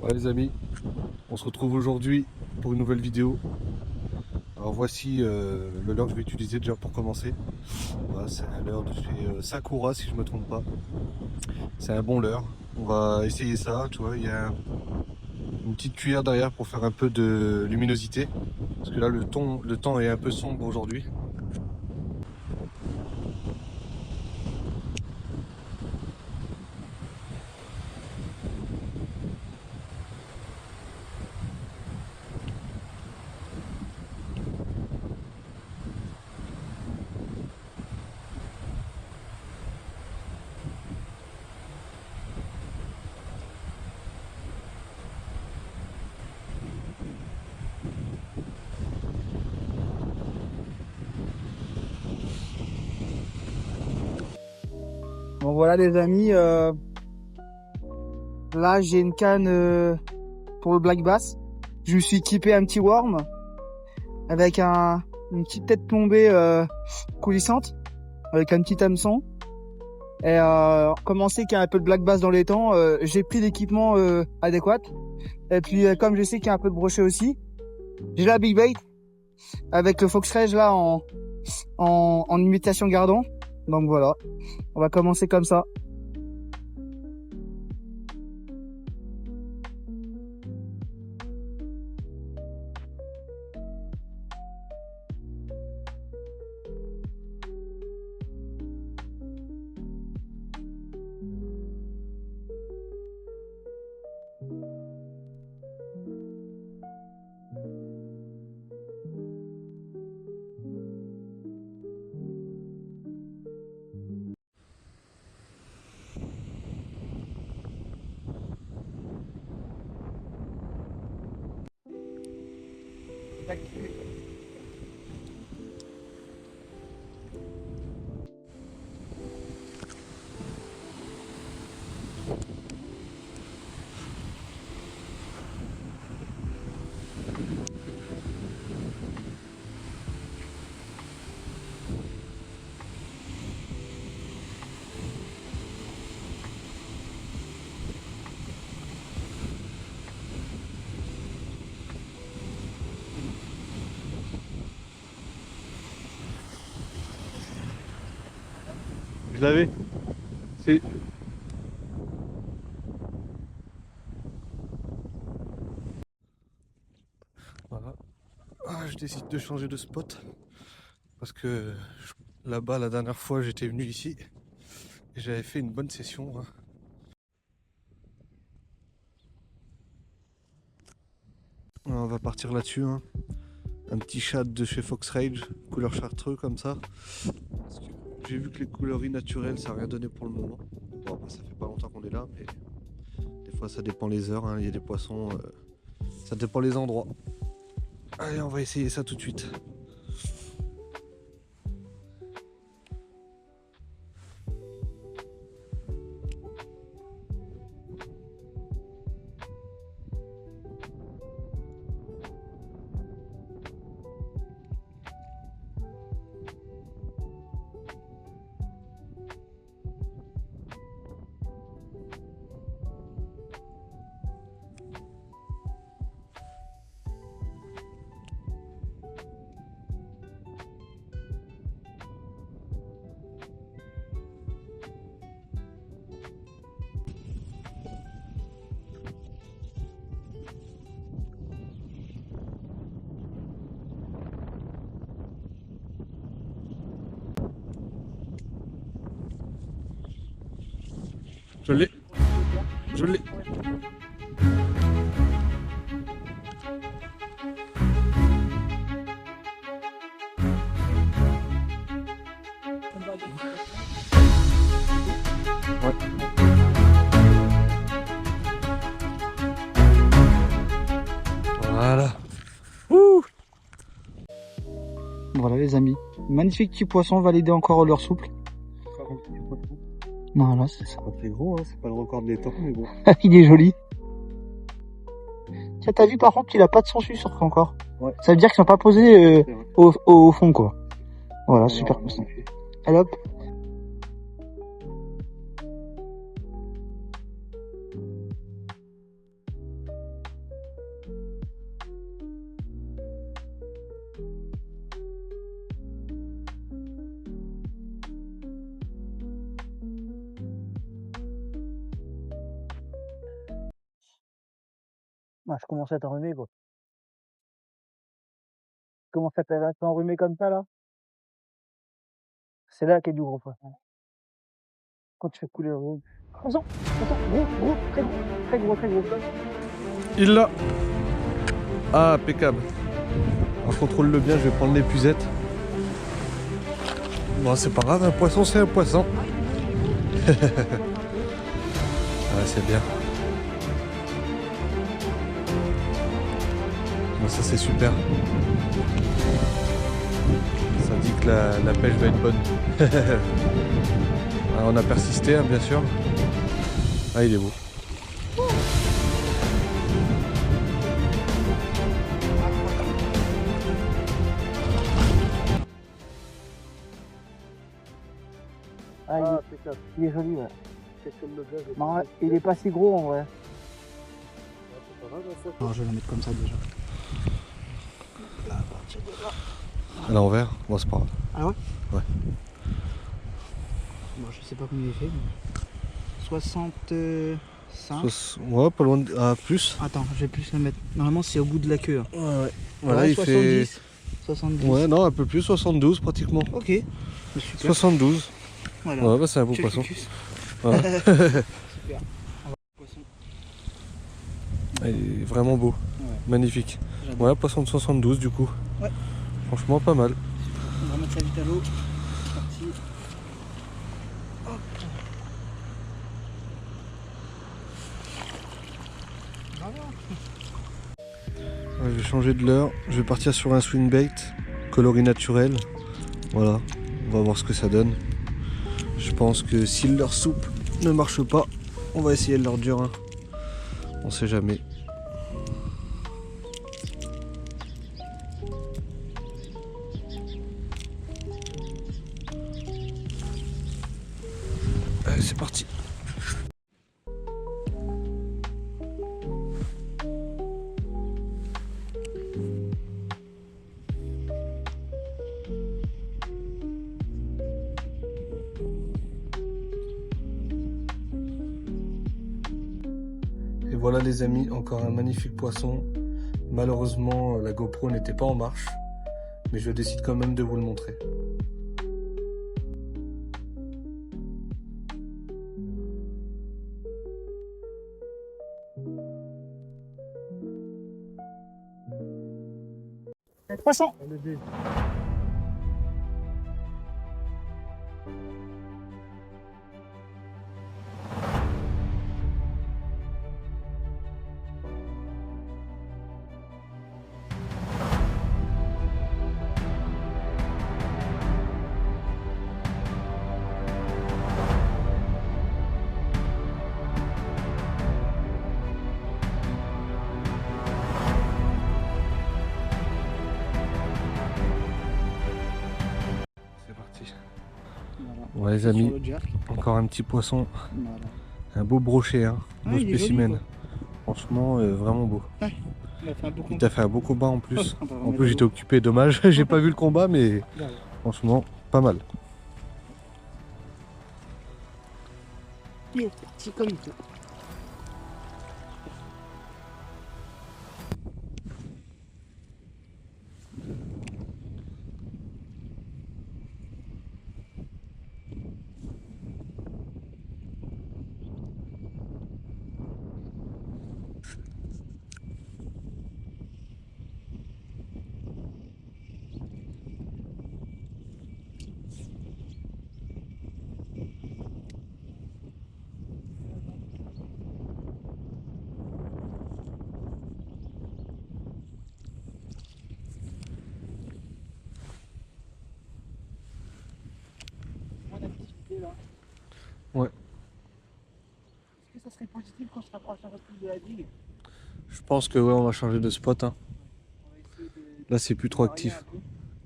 Ouais les amis, on se retrouve aujourd'hui pour une nouvelle vidéo. Alors voici le leurre que je vais utiliser déjà pour commencer. Voilà, c'est un leurre de chez Sakura si je me trompe pas. C'est un bon leurre. On va essayer ça, tu vois, il y a une petite cuillère derrière pour faire un peu de luminosité. Parce que là le temps est un peu sombre aujourd'hui. Bon voilà les amis, là j'ai une canne pour le black bass. Je me suis équipé un petit worm avec une petite tête plombée coulissante avec un petit hameçon. Et comme on sait qu'il y a un peu de black bass dans les temps, j'ai pris l'équipement adéquat. Et puis comme je sais qu'il y a un peu de brochet aussi, j'ai la big bait avec le Fox Rage là en imitation gardon. Donc voilà, on va commencer comme ça. Je l'avais. C'est. Voilà. Ah, je décide de changer de spot. Parce que là-bas, la dernière fois, j'étais venu ici et j'avais fait une bonne session, hein. On va partir là-dessus, hein. Un petit shad de chez Fox Rage, couleur chartreux comme ça. Parce que j'ai vu que les coloris naturelles, ça n'a rien donné pour le moment. Bon, après, ça fait pas longtemps qu'on est là, mais des fois, ça dépend les heures, hein. Il y a des poissons, ça dépend les endroits. Allez, on va essayer ça tout de suite. Je l'ai. Je l'ai. Ouais. Voilà. Ouh. Voilà les amis, magnifique petit poisson validé encore leur souple. Voilà, c'est ça. Pas très gros, hein. C'est pas le record de l'étang, mais bon. Il est joli. Tiens, t'as vu par contre, il a pas de sensu sur encore. Ouais. Ça veut dire qu'ils sont pas posés au fond quoi. Voilà, super poisson. Allez hop. Ah, je commence à t'enrhumer, quoi. Je commence à t'enrhumer comme ça, là. C'est là qu'il y a du gros poisson. Quand tu fais couler le rhum. Attention, attention, gros, très gros, très gros, très gros. Il l'a. Ah, impeccable. Alors contrôle-le bien, je vais prendre l'épuisette. Bon, c'est pas grave, un poisson c'est un poisson. Ouais, c'est bien. Bon, ça c'est super. Ça dit que la pêche va être bonne. Alors, on a persisté, hein, bien sûr. Ah, il est beau. Ah, il est joli, ouais. Non, il est pas si gros en vrai. Non, je vais la mettre comme ça déjà. À l'envers, bon, c'est pas grave. Ah ouais? Ouais. Bon, je sais pas combien il fait. Mais... 65. Ouais, pas loin de... Ah, plus. Attends, je vais plus le mettre. Normalement, c'est au bout de la queue. Hein. Ouais. Voilà, ouais, il 70. fait... 70. Ouais, non, un peu plus, 72 pratiquement. Ok. Super. 72. Voilà. Ouais, bah, c'est un beau Check poisson. Ouais. Super. Poisson. Il est vraiment beau. Ouais. Magnifique. J'adore. Ouais, poisson de 72 du coup. Ouais. Franchement, pas mal. On va mettre ça vite à l'eau. C'est parti. Hop. Ouais, je vais changer de leurre. Je vais partir sur un swing bait. Coloris naturel. Voilà. On va voir ce que ça donne. Je pense que si le leurre souple ne marche pas, on va essayer le leurre dur. Hein. On sait jamais. Allez, c'est parti. Et voilà les amis, encore un magnifique poisson. Malheureusement, la GoPro n'était pas en marche, mais je décide quand même de vous le montrer. Poisson. C'est parti. Voilà. Ouais les Sur amis, le jerk. encore un petit poisson. Voilà. Un beau brochet, hein. Ah, Beau il est joli, spécimen. quoi. Franchement, vraiment beau. Ouais. Il a fait un beau Il combat. t'a fait un beau combat en plus. On va En remettre plus à j'étais l'eau. occupé, dommage. J'ai pas vu le combat, mais franchement, pas mal. Il est petit comme il faut. Là. Ouais. Est-ce que ça serait positif quand je se rapproche un peu plus de la digue? Je pense que ouais, on va changer de spot. Hein. On va essayer de... Là c'est plus trop actif.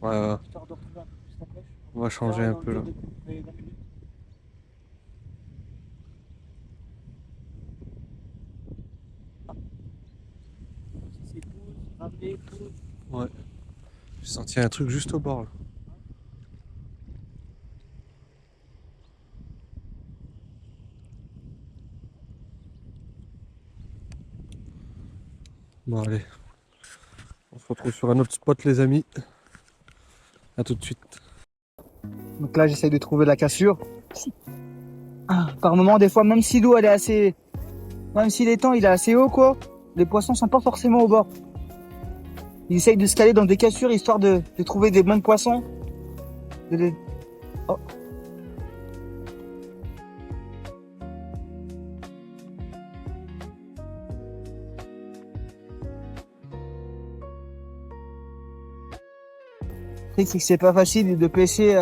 Ouais, Histoire de retrouver un peu plus la pêche. on va changer un peu là. Si c'est pouce, ramener, pouce. Ouais. J'ai senti un truc juste au bord là. Bon allez, on se retrouve sur un autre spot les amis. À tout de suite. Donc là, j'essaye de trouver la cassure. Par moment, des fois, même si l'eau elle est assez, même si l'étang il est assez haut quoi, les poissons sont pas forcément au bord. Ils essayent de se caler dans des cassures histoire de trouver des bons poissons. Oh. Le truc, c'est que c'est pas facile de pêcher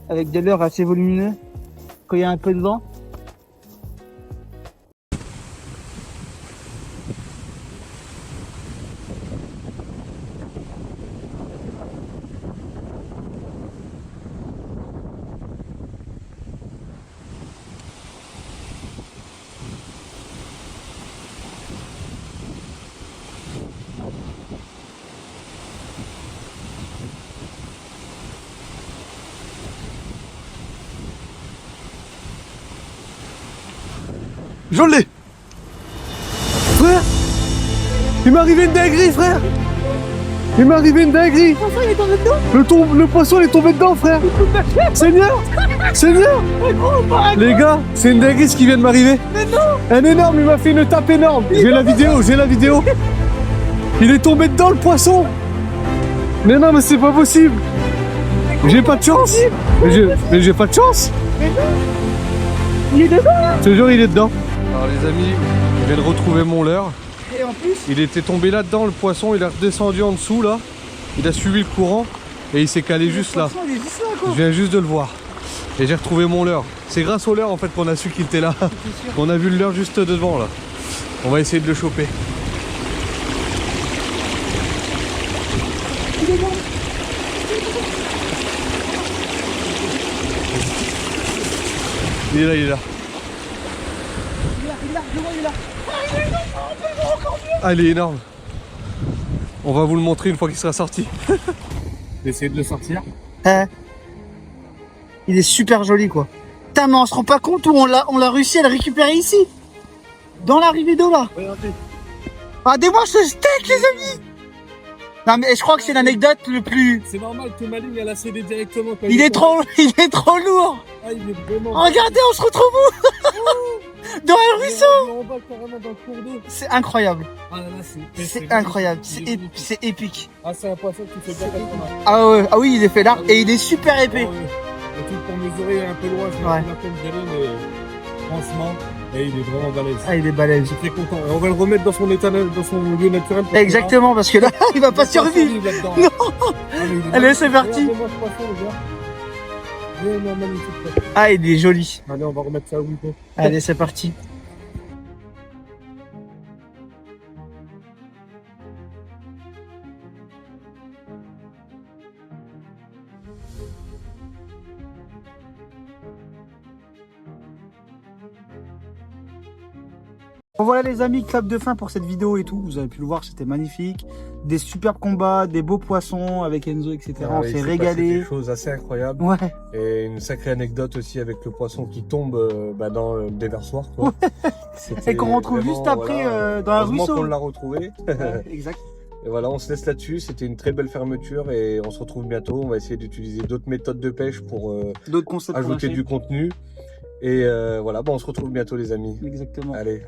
avec des leurres assez volumineux quand il y a un peu de vent. Je l'ai! Frère! Il m'est arrivé une dinguerie, frère! Il m'est arrivé une dinguerie! Le poisson il est tombé dedans. Le poisson il est tombé dedans, frère! Seigneur! Seigneur! Les gars, c'est une dinguerie ce qui vient de m'arriver! Mais non! Un énorme, il m'a fait une tape énorme! J'ai la vidéo, j'ai la vidéo! Il est tombé dedans, le poisson! Mais non, mais c'est pas possible! J'ai pas de chance! Mais j'ai pas de chance! Mais non! Il est dedans là! Je te jure, il est dedans. Alors les amis, je viens de retrouver mon leurre. Et en plus, Il était tombé là-dedans, le poisson, il est redescendu en dessous là. Il a suivi le courant et il s'est calé juste là. le poisson, il est juste là quoi. Je viens juste de le voir. Et j'ai retrouvé mon leurre. C'est grâce au leurre en fait qu'on a su qu'il était là. On a vu le leurre juste devant là. On va essayer de le choper. Il est bon. Il est là, il est là. Il est là, devant, il est là. Ah, il est énorme, on peut le voir encore mieux. Ah, il est énorme. On va vous le montrer une fois qu'il sera sorti. Essayez de le sortir. Il est super joli quoi. Putain, mais on se rend pas compte où on l'a réussi à le récupérer ici. Dans l'arrivée d'eau là. Regardez. Ah, des ce steak les amis. Non mais je crois que c'est l'anecdote le plus... C'est normal que ma ligne elle a cédé directement. Quand il est trop lourd. Ah, il est vraiment... Regardez, on se retrouve où? Dans un ruisseau. En bas, carrément dans le cours d'eau. C'est incroyable. Ah là là, C'est incroyable. C'est épique. Ah, c'est un poisson qui fait bien comme ça. Ah ouais, ah oui, il est fait là et il est super épais. Le truc pour mesurer un peu loin, je Ouais. la peine d'y aller, mais franchement, et il est vraiment balèze. Ah, il est balèze. Je suis très content. Et on va le remettre dans son état, dans son lieu naturel. Exactement, parce que là, il va pas survivre. là-dedans. Non. Allez, c'est parti. Regardez-moi ce poisson, les gars. Vraiment magnifique. Ah, il est joli. Allez, on va remettre ça au bout. Allez, c'est parti. Bon, voilà les amis, clap de fin pour cette vidéo et tout. Vous avez pu le voir, c'était magnifique. Des superbes combats, des beaux poissons avec Enzo, etc. On s'est régalé. Des choses assez incroyables. Ouais. Et une sacrée anecdote aussi avec le poisson qui tombe dans le déversoir. Quoi. Et qu'on retrouve juste après dans un ruisseau. qu'on l'a retrouvé. Ouais, exact. Et voilà, on se laisse là-dessus. C'était une très belle fermeture et on se retrouve bientôt. On va essayer d'utiliser d'autres méthodes de pêche pour D'autres concepts. ajouter du contenu. Et voilà, on se retrouve bientôt les amis. Exactement. Allez.